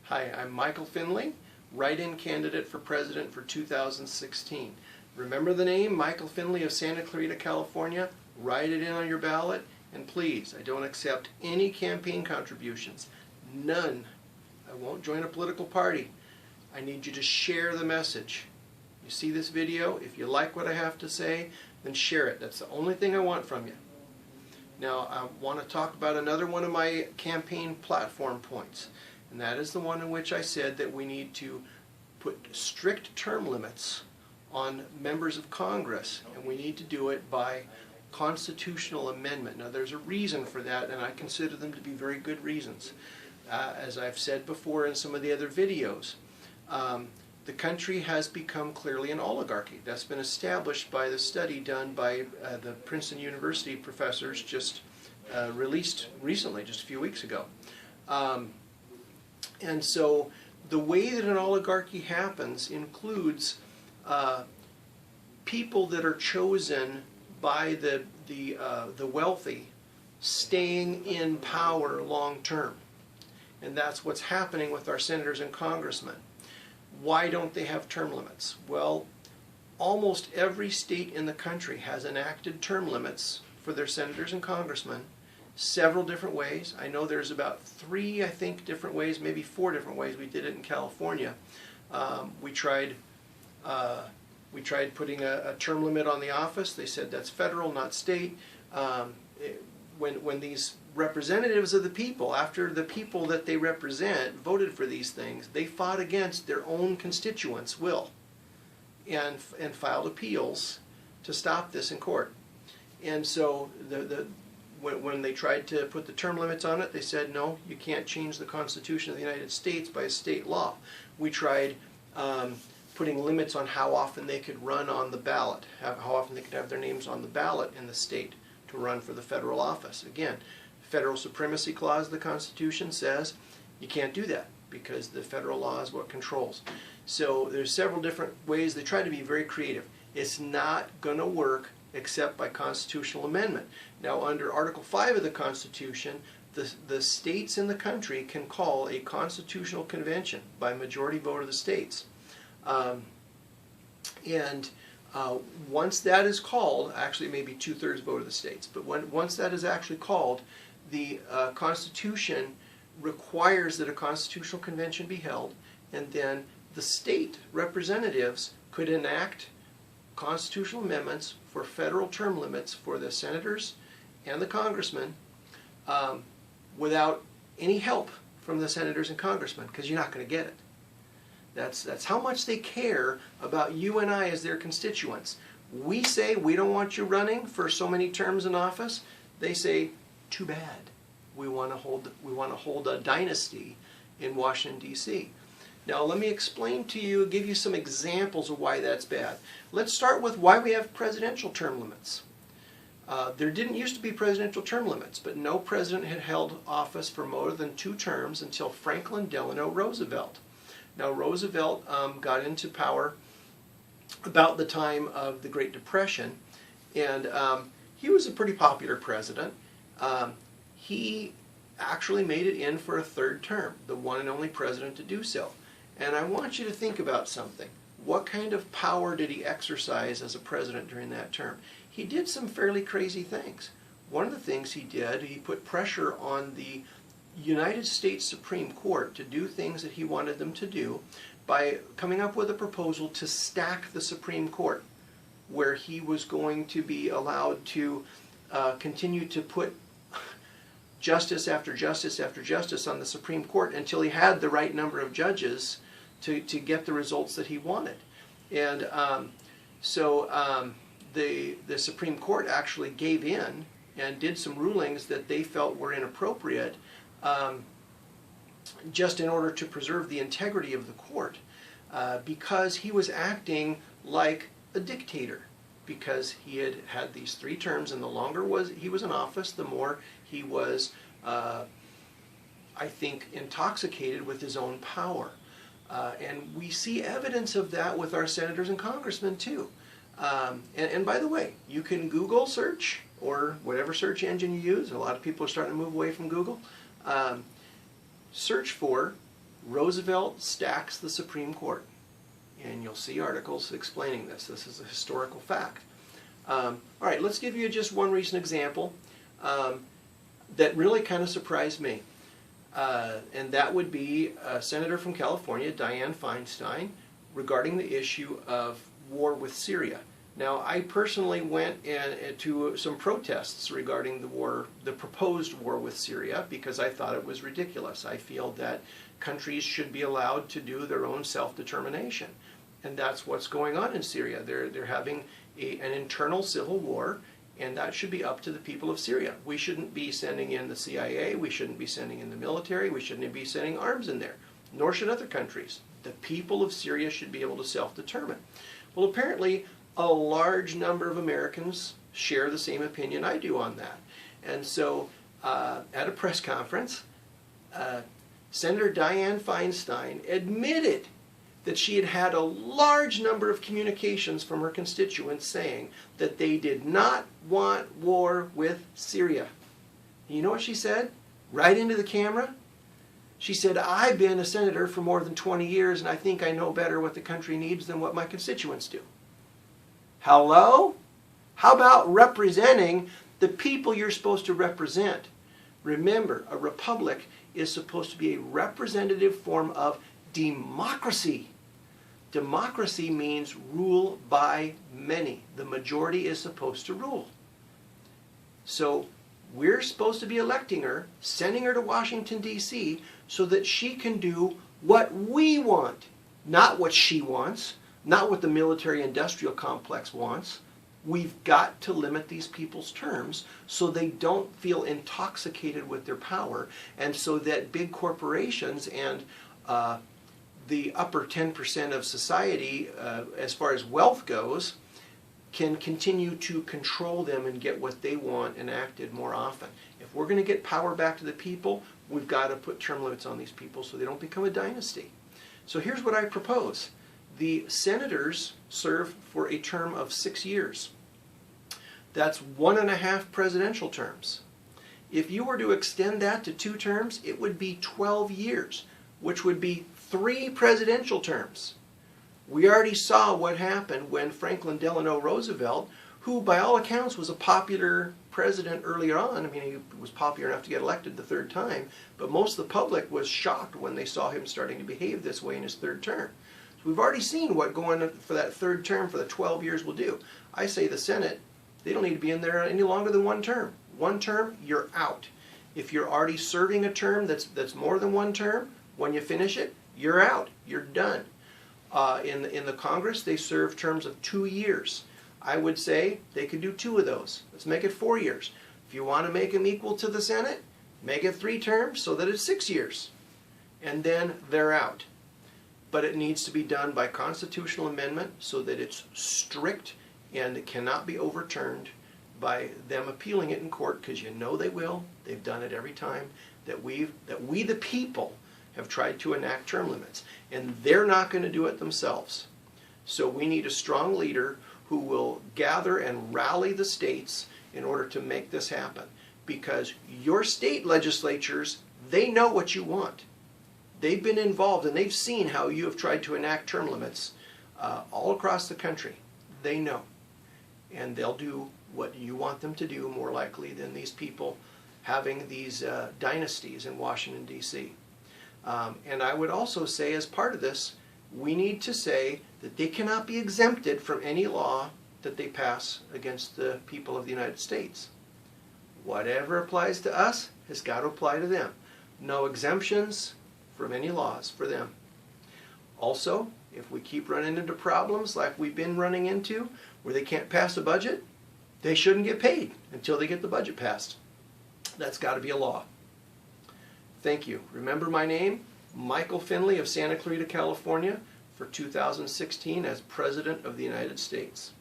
Hi, I'm Michael Finley, write-in candidate for president for 2016. Remember the name, Michael Finley of Santa Clarita, California? Write it in on your ballot, and please, I don't accept any campaign contributions. None. I won't join a political party. I need you to share the message. You see this video? If you like what I have to say, then share it. That's the only thing I want from you. Now, I want to talk about another one of my campaign platform points. And that is the one in which I said that we need to put strict term limits on members of Congress, and we need to do it by constitutional amendment. Now there's a reason for that, and I consider them to be very good reasons. As I've said before in some of the other videos, the country has become clearly an oligarchy. That's been established by the study done by the Princeton University professors, just released recently, just a few weeks ago. And so the way that an oligarchy happens includes people that are chosen by the wealthy staying in power long term. And that's what's happening with our senators and congressmen. Why don't they have term limits? Well, almost every state in the country has enacted term limits for their senators and congressmen. Several different ways. I know there's about 3, I think, different ways, maybe 4 different ways we did it in California. We tried putting a term limit on the office. They said that's federal, not state. When these representatives of the people, after the people that they represent voted for these things, they fought against their own constituents' will and filed appeals to stop this in court. And so when they tried to put the term limits on it, they said, no, you can't change the Constitution of the United States by a state law. We tried putting limits on how often they could run on the ballot, how often they could have their names on the ballot in the state to run for the federal office. Again, Federal Supremacy Clause of the Constitution says you can't do that because the federal law is what controls. So there's several different ways. They try to be very creative. It's not going to work except by constitutional amendment. Now, under Article 5 of the Constitution, the states in the country can call a constitutional convention by majority vote of the states. Once that is called, actually maybe 2/3 vote of the states, but once that is actually called, the Constitution requires that a constitutional convention be held, and then the state representatives could enact constitutional amendments for federal term limits for the senators and the congressmen without any help from the senators and congressmen, because you're not going to get it. That's how much they care about you and I as their constituents. We say we don't want you running for so many terms in office. They say, too bad. We want to hold a dynasty in Washington, D.C. Now let me explain to you, give you some examples of why that's bad. Let's start with why we have presidential term limits. There didn't used to be presidential term limits, but no president had held office for more than 2 terms until Franklin Delano Roosevelt. Now Roosevelt got into power about the time of the Great Depression, and he was a pretty popular president. He actually made it in for a 3rd term, the one and only president to do so. And I want you to think about something. What kind of power did he exercise as a president during that term? He did some fairly crazy things. One of the things he did, he put pressure on the United States Supreme Court to do things that he wanted them to do by coming up with a proposal to stack the Supreme Court, where he was going to be allowed to continue to put justice after justice after justice on the Supreme Court until he had the right number of judges to get the results that he wanted. And the Supreme Court actually gave in and did some rulings that they felt were inappropriate just in order to preserve the integrity of the court, because he was acting like a dictator, because he had had these 3 terms, and the longer he was in office, the more he was, I think, intoxicated with his own power. And we see evidence of that with our senators and congressmen too. And by the way, you can Google search, or whatever search engine you use. A lot of people are starting to move away from Google. Search for Roosevelt stacks the Supreme Court. And you'll see articles explaining this. This is a historical fact. All right, let's give you just one recent example that really kind of surprised me. And that would be a senator from California, Dianne Feinstein, regarding the issue of war with Syria. Now, I personally went to some protests regarding the war, the proposed war with Syria, because I thought it was ridiculous. I feel that countries should be allowed to do their own self-determination. And that's what's going on in Syria. They're having an internal civil war, and that should be up to the people of Syria. We shouldn't be sending in the CIA, we shouldn't be sending in the military, we shouldn't be sending arms in there, nor should other countries. The people of Syria should be able to self-determine. Well, apparently, a large number of Americans share the same opinion I do on that. And so, at a press conference, Senator Dianne Feinstein admitted that she had had a large number of communications from her constituents saying that they did not want war with Syria. You know what she said? Right into the camera? She said, I've been a senator for more than 20 years and I think I know better what the country needs than what my constituents do. Hello? How about representing the people you're supposed to represent? Remember, a republic is supposed to be a representative form of democracy. Democracy means rule by many. The majority is supposed to rule. So we're supposed to be electing her, sending her to Washington, D.C., so that she can do what we want, not what she wants, not what the military-industrial complex wants. We've got to limit these people's terms so they don't feel intoxicated with their power, and so that big corporations and the upper 10% of society, as far as wealth goes, can continue to control them and get what they want enacted more often. If we're going to get power back to the people, we've got to put term limits on these people so they don't become a dynasty. So here's what I propose. The senators serve for a term of 6 years. That's 1.5 presidential terms. If you were to extend that to 2 terms, it would be 12 years, which would be 3 presidential terms. We already saw what happened when Franklin Delano Roosevelt, who by all accounts was a popular president earlier on, I mean he was popular enough to get elected the 3rd time, but most of the public was shocked when they saw him starting to behave this way in his 3rd term. So we've already seen what going for that 3rd term for the 12 years will do. I say the Senate, they don't need to be in there any longer than 1 term. 1 term, you're out. If you're already serving a term that's more than 1 term, when you finish it, you're out. You're done. In the Congress, they serve terms of 2 years. I would say they could do 2 of those. Let's make it 4 years. If you want to make them equal to the Senate, make it 3 terms so that it's 6 years. And then they're out. But it needs to be done by constitutional amendment so that it's strict and it cannot be overturned by them appealing it in court, because you know they will. They've done it every time that we the people have tried to enact term limits, and they're not going to do it themselves. So we need a strong leader who will gather and rally the states in order to make this happen, because your state legislatures, they know what you want. They've been involved and they've seen how you have tried to enact term limits all across the country. They know, and they'll do what you want them to do more likely than these people having these dynasties in Washington, D.C. And I would also say, as part of this, we need to say that they cannot be exempted from any law that they pass against the people of the United States. Whatever applies to us has got to apply to them. No exemptions from any laws for them. Also, if we keep running into problems like we've been running into, where they can't pass a budget, they shouldn't get paid until they get the budget passed. That's got to be a law. Thank you. Remember my name, Michael Finley of Santa Clarita, California, for 2016 as President of the United States.